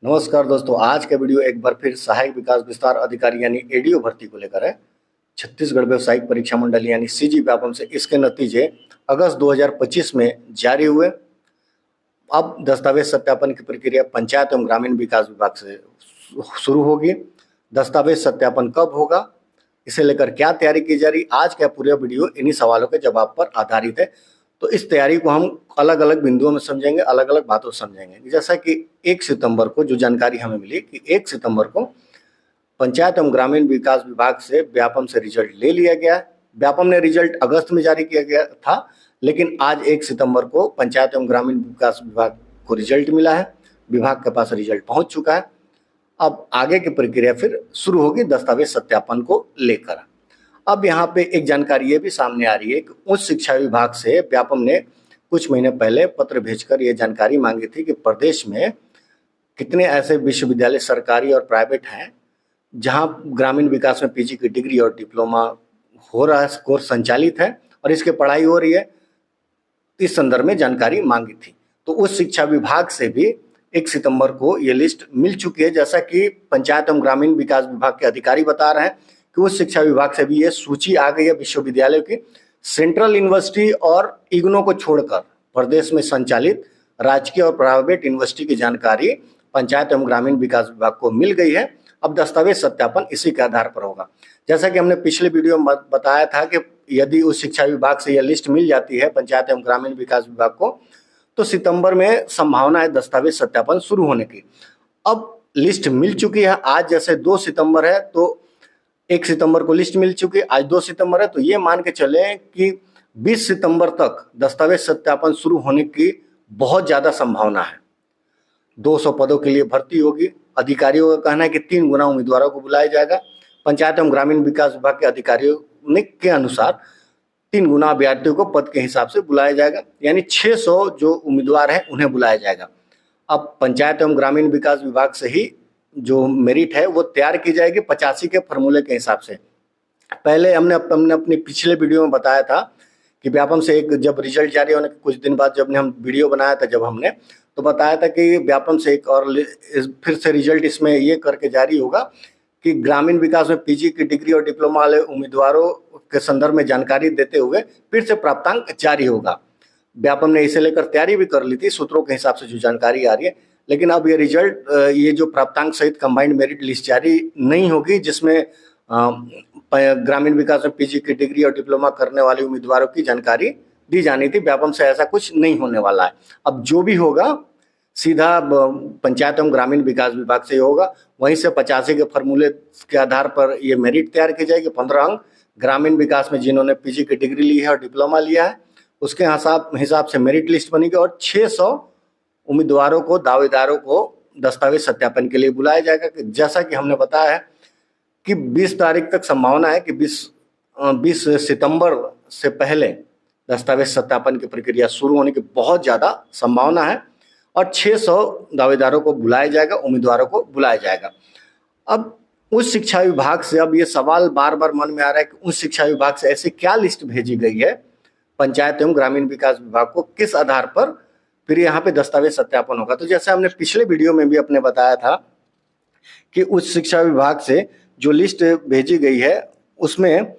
नमस्कार दोस्तों, आज का वीडियो एक बार फिर सहायक विकास विस्तार अधिकारी यानी एडीओ भर्ती को लेकर है। छत्तीसगढ़ व्यावसायिक परीक्षा मंडल यानी सीजी व्यापम से इसके नतीजे अगस्त 2025 में जारी हुए। अब दस्तावेज सत्यापन की प्रक्रिया पंचायत एवं ग्रामीण विकास विभाग से शुरू होगी। दस्तावेज सत्यापन कब होगा, इसे लेकर क्या तैयारी की जा रही, आज का पूरा वीडियो इन्हीं सवालों के जवाब पर आधारित है। तो इस तैयारी को हम अलग अलग बिंदुओं में समझेंगे, अलग अलग बातों समझेंगे। जैसा कि 1 सितंबर को जो जानकारी हमें मिली कि 1 सितंबर को पंचायत एवं ग्रामीण विकास विभाग से व्यापम से रिजल्ट ले लिया गया। व्यापम ने रिजल्ट अगस्त में जारी किया गया था, लेकिन आज 1 सितंबर को पंचायत एवं ग्रामीण विकास विभाग को रिजल्ट मिला है। विभाग के पास रिजल्ट पहुंच चुका है। अब आगे की प्रक्रिया फिर शुरू होगी दस्तावेज सत्यापन को लेकर। अब यहाँ पे एक जानकारी ये भी सामने आ रही है कि उच्च शिक्षा विभाग से व्यापम ने कुछ महीने पहले पत्र भेजकर ये जानकारी मांगी थी कि प्रदेश में कितने ऐसे विश्वविद्यालय सरकारी और प्राइवेट हैं जहां ग्रामीण विकास में पीजी की डिग्री और डिप्लोमा हो रहा है, कोर्स संचालित है और इसके पढ़ाई हो रही है। इस संदर्भ में जानकारी मांगी थी। तो उस शिक्षा विभाग से भी 1 सितंबर को ये लिस्ट मिल चुकी है। जैसा कि पंचायत एवं ग्रामीण विकास विभाग के अधिकारी बता रहे हैं कि उस शिक्षा विभाग से भी ये सूची आ गई है विश्वविद्यालयों की। सेंट्रल यूनिवर्सिटी और इग्नो को छोड़कर प्रदेश में संचालित राजकीय और प्राइवेट यूनिवर्सिटी की जानकारी पंचायत एवं ग्रामीण विकास विभाग को मिल गई है। अब दस्तावेज सत्यापन इसी के आधार पर होगा। जैसा कि हमने पिछले वीडियो में बताया था कि यदि उस शिक्षा विभाग से यह लिस्ट मिल जाती है पंचायत एवं ग्रामीण विकास विभाग को, तो सितंबर में संभावना है दस्तावेज सत्यापन शुरू होने की। अब लिस्ट मिल चुकी है। आज जैसे 2 सितंबर है तो 1 सितंबर को लिस्ट मिल चुकी है, आज 2 सितंबर है, तो ये मान के चले कि 20 सितंबर तक दस्तावेज सत्यापन शुरू होने की बहुत ज़्यादा संभावना है। 200 पदों के लिए भर्ती होगी। अधिकारियों का कहना है कि 3 गुना उम्मीदवारों को बुलाया जाएगा। पंचायत एवं ग्रामीण विकास विभाग के अधिकारियों के अनुसार 3 गुना अभ्यर्थियों को पद के हिसाब से बुलाया जाएगा, यानी 600 जो उम्मीदवार हैं उन्हें बुलाया जाएगा। अब पंचायत एवं ग्रामीण विकास विभाग से ही जो मेरिट है वो तैयार की जाएगी 85 के फॉर्मूले के हिसाब से। पहले हमने अपने पिछले वीडियो में बताया था कि व्यापम से एक जब रिजल्ट जारी होने के कुछ दिन बाद जब हम वीडियो बनाया था, जब हमने तो बताया था कि व्यापम से एक और फिर से रिजल्ट इसमें ये करके जारी होगा कि ग्रामीण विकास में पीजी की डिग्री और डिप्लोमा वाले उम्मीदवारों के संदर्भ में जानकारी देते हुए फिर से प्राप्तांक जारी होगा। व्यापम ने इसे लेकर तैयारी भी कर ली थी सूत्रों के हिसाब से जो जानकारी आ रही है, लेकिन अब ये रिजल्ट ये जो प्राप्तांक सहित कंबाइंड मेरिट लिस्ट जारी नहीं होगी जिसमें ग्रामीण विकास में पीजी की डिग्री और डिप्लोमा करने वाले उम्मीदवारों की जानकारी दी जानी थी। व्यापम से ऐसा कुछ नहीं होने वाला है। अब जो भी होगा सीधा पंचायत एवं ग्रामीण विकास विभाग से होगा। वहीं से 85 के फॉर्मूले के आधार पर ये मेरिट तैयार की जाएगी। 15 अंक ग्रामीण विकास में जिन्होंने पीजी की डिग्री ली है और डिप्लोमा लिया है उसके हिसाब से मेरिट लिस्ट बनेगी और 600 उम्मीदवारों को, दावेदारों को दस्तावेज सत्यापन के लिए बुलाया जाएगा। जैसा कि हमने बताया है कि 20 तारीख तक संभावना है कि 20 सितंबर से पहले दस्तावेज सत्यापन की प्रक्रिया शुरू होने की बहुत ज़्यादा संभावना है और 600 दावेदारों को बुलाया जाएगा, उम्मीदवारों को बुलाया जाएगा। अब उच्च शिक्षा विभाग से अब ये सवाल बार बार मन में आ रहा है कि उच्च शिक्षा विभाग से ऐसी क्या लिस्ट भेजी गई है पंचायत एवं ग्रामीण विकास विभाग को, किस आधार पर फिर यहाँ पे दस्तावेज सत्यापन होगा। तो जैसे हमने पिछले वीडियो में भी अपने बताया था कि उच्च शिक्षा विभाग से जो लिस्ट भेजी गई है उसमें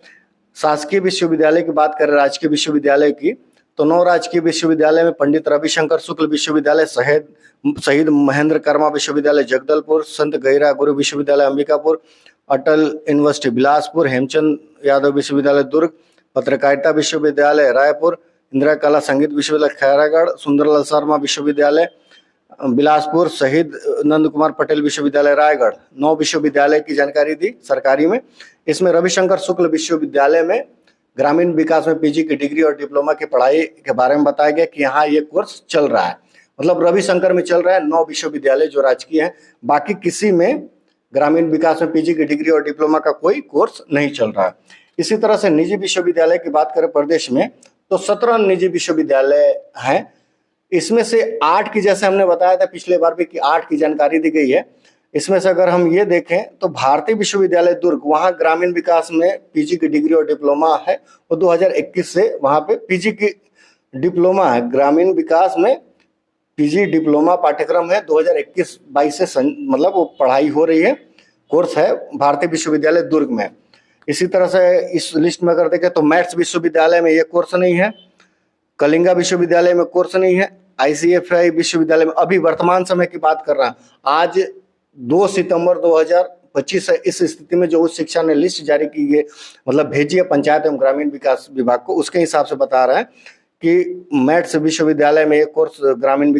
शासकीय विश्वविद्यालय की बात करें, राजकीय विश्वविद्यालय की, तो 9 राजकीय विश्वविद्यालय में पंडित रविशंकर शुक्ल विश्वविद्यालय, शहीद महेंद्र कर्मा विश्वविद्यालय जगदलपुर, संत गहिरा गुरु विश्वविद्यालय अंबिकापुर, अटल यूनिवर्सिटी बिलासपुर, हेमचंद यादव विश्वविद्यालय दुर्ग, पत्रकारिता विश्वविद्यालय रायपुर, इंदिरा कला संगीत विश्वविद्यालय खैरागढ़, सुंदरलाल शर्मा विश्वविद्यालय बिलासपुर, शहीद नंद कुमार पटेल विश्वविद्यालय रायगढ़। 9 विश्वविद्यालय की जानकारी दी सरकारी में। इसमें रविशंकर शुक्ल विश्वविद्यालय में ग्रामीण विकास में पीजी की डिग्री और डिप्लोमा की पढ़ाई के बारे में बताया गया कि यहाँ ये कोर्स चल रहा है। मतलब रविशंकर में चल रहा है। 9 विश्वविद्यालय जो राजकीय हैं, बाकी किसी में ग्रामीण विकास में पीजी की डिग्री और डिप्लोमा का कोई कोर्स नहीं चल रहा है। इसी तरह से निजी विश्वविद्यालय की बात करें प्रदेश में तो 17 निजी विश्वविद्यालय हैं। इसमें से 8 की, जैसे हमने बताया था पिछले बार भी कि 8 की जानकारी दी गई है। इसमें से अगर हम ये देखें तो भारतीय विश्वविद्यालय दुर्ग, वहाँ ग्रामीण विकास में पीजी की डिग्री और डिप्लोमा है। वो 2021 से वहाँ पे पीजी की डिप्लोमा है ग्रामीण विकास में पीजी डिप्लोमा पाठ्यक्रम है 2021-22 से मतलब वो पढ़ाई हो रही है, कोर्स है भारतीय विश्वविद्यालय दुर्ग में। इसी तरह से इस लिस्ट में अगर देखें तो मैथ्स विश्वविद्यालय में ये कोर्स नहीं है, कलिंगा विश्वविद्यालय में कोर्स नहीं है, ICFI विश्वविद्यालय में, अभी वर्तमान समय की बात कर रहा हूँ, आज 2 सितंबर 2025 है। इस स्थिति में जो उच्च शिक्षा ने लिस्ट जारी की है, मतलब भेजी है पंचायत एवं ग्रामीण विकास विभाग को, उसके हिसाब से बता रहा है कि मैथ्स विश्वविद्यालय में एक कोर्स ग्रामीण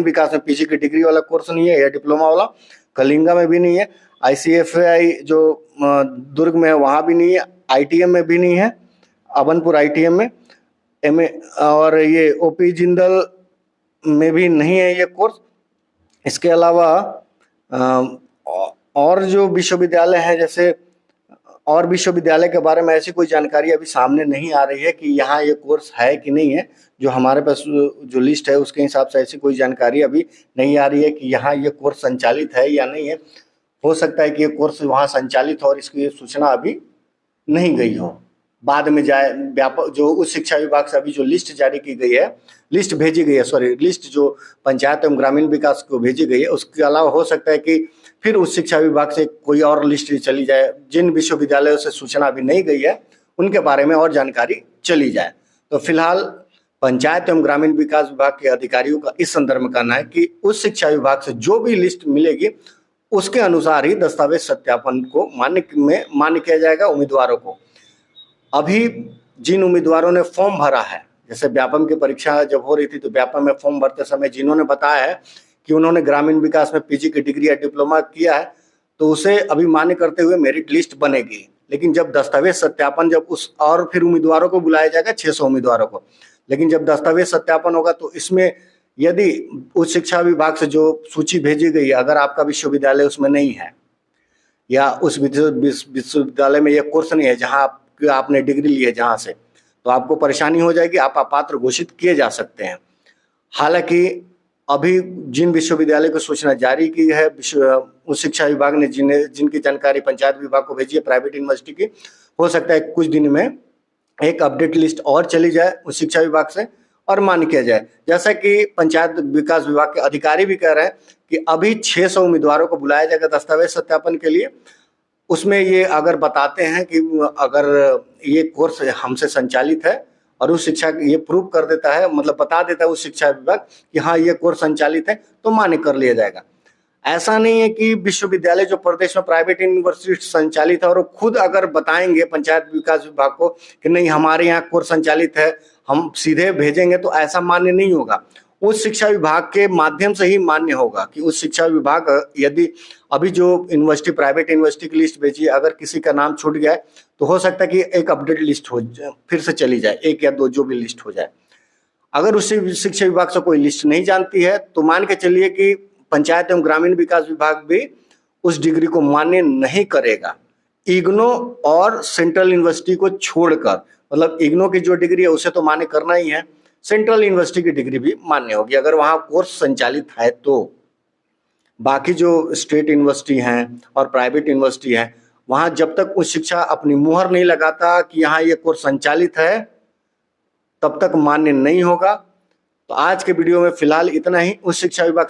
विकास में पीजी की डिग्री वाला कोर्स नहीं है या डिप्लोमा वाला, कलिंगा में भी नहीं है, ICFI जो दुर्ग में है वहाँ भी नहीं है, ITM में भी नहीं है, अबनपुर ITM में MA, और ये OP जिंदल में भी नहीं है ये कोर्स। इसके अलावा और जो विश्वविद्यालय हैं, जैसे और विश्वविद्यालय के बारे में ऐसी कोई जानकारी अभी सामने नहीं आ रही है कि यहाँ ये कोर्स है कि नहीं है। जो हमारे पास जो लिस्ट है उसके हिसाब से ऐसी कोई जानकारी अभी नहीं आ रही है कि यहाँ ये कोर्स संचालित है या नहीं है। हो सकता है कि ये कोर्स वहाँ संचालित हो और इसकी सूचना अभी नहीं गई हो, बाद में जाए। व्यापक जो उच्च शिक्षा विभाग से अभी जो लिस्ट जारी की गई है, लिस्ट भेजी गई है, लिस्ट जो पंचायत एवं ग्रामीण विकास को भेजी गई है, उसके अलावा हो सकता है कि फिर उच्च शिक्षा विभाग से कोई और लिस्ट चली जाए, जिन विश्वविद्यालयों से सूचना अभी नहीं गई है उनके बारे में और जानकारी चली जाए। तो फिलहाल पंचायत एवं ग्रामीण विकास विभाग के अधिकारियों का इस संदर्भ में कहना है कि उच्च शिक्षा विभाग से जो भी लिस्ट मिलेगी उसके अनुसार ही दस्तावेज सत्यापन को मान्य किया जाएगा उम्मीदवारों को। अभी जिन उम्मीदवारों ने फॉर्म भरा है, जैसे व्यापम की परीक्षा जब हो रही थी तो व्यापम में फॉर्म भरते समय जिन्होंने बताया है कि उन्होंने ग्रामीण विकास में पीजी की डिग्री या डिप्लोमा किया है, तो उसे अभी मान्य करते हुए मेरिट लिस्ट बनेगी। लेकिन जब दस्तावेज सत्यापन, जब उस और फिर उम्मीदवारों को बुलाया जाएगा 600 उम्मीदवारों को, लेकिन जब दस्तावेज सत्यापन होगा तो इसमें यदि उच्च शिक्षा विभाग से जो सूची भेजी गई है, अगर आपका विश्वविद्यालय उसमें नहीं है या उस विश्वविद्यालय में यह कोर्स नहीं है जहाँ आपने डिग्री ली है जहाँ से, तो आपको परेशानी हो जाएगी, आप अपात्र घोषित किए जा सकते हैं। हालांकि अभी जिन विश्वविद्यालय को सूचना जारी की है उच्च शिक्षा विभाग ने, जिनकी जानकारी पंचायत विभाग को भेजी है प्राइवेट यूनिवर्सिटी की, हो सकता है कुछ दिन में एक अपडेट लिस्ट और चली जाए उच्च शिक्षा विभाग से और मान्य किया जाए। जैसा कि पंचायत विकास विभाग के अधिकारी भी कह रहे हैं कि अभी 600 उम्मीदवारों को बुलाया जाएगा दस्तावेज सत्यापन के लिए। उसमें ये अगर बताते हैं कि अगर ये कोर्स हमसे संचालित है और उस शिक्षा ये प्रूव कर देता है, मतलब बता देता है उस शिक्षा विभाग कि हाँ ये कोर्स संचालित है, तो मान्य कर लिया जाएगा। ऐसा नहीं है कि विश्वविद्यालय जो प्रदेश में प्राइवेट यूनिवर्सिटी संचालित है और वो खुद अगर बताएंगे पंचायत विकास विभाग को कि नहीं हमारे यहाँ कोर्स संचालित है, हम सीधे भेजेंगे, तो ऐसा मान्य नहीं होगा। उच्च शिक्षा विभाग के माध्यम से ही मान्य होगा कि उच्च शिक्षा विभाग यदि अभी जो यूनिवर्सिटी प्राइवेट यूनिवर्सिटी की लिस्ट भेजी है, अगर किसी का नाम छूट गया है तो हो सकता है कि एक अपडेट लिस्ट हो जाए, फिर से चली जाए, 1 या 2 जो भी लिस्ट हो जाए। अगर उस शिक्षा विभाग से कोई लिस्ट नहीं जानती है तो मान के चलिए कि पंचायत एवं ग्रामीण विकास विभाग भी उस डिग्री को मान्य नहीं करेगा, इग्नो और सेंट्रल यूनिवर्सिटी को छोड़कर। मतलब इग्नो की जो डिग्री है उसे तो मान्य करना ही है, सेंट्रल यूनिवर्सिटी की डिग्री भी मान्य होगी अगर वहाँ कोर्स संचालित है तो। बाकी जो स्टेट यूनिवर्सिटी हैं और प्राइवेट यूनिवर्सिटी है, वहाँ जब तक उच्च शिक्षा अपनी मुहर नहीं लगाता कि यहाँ ये कोर्स संचालित है, तब तक मान्य नहीं होगा। तो आज के वीडियो में फिलहाल इतना ही। उच्च शिक्षा विभाग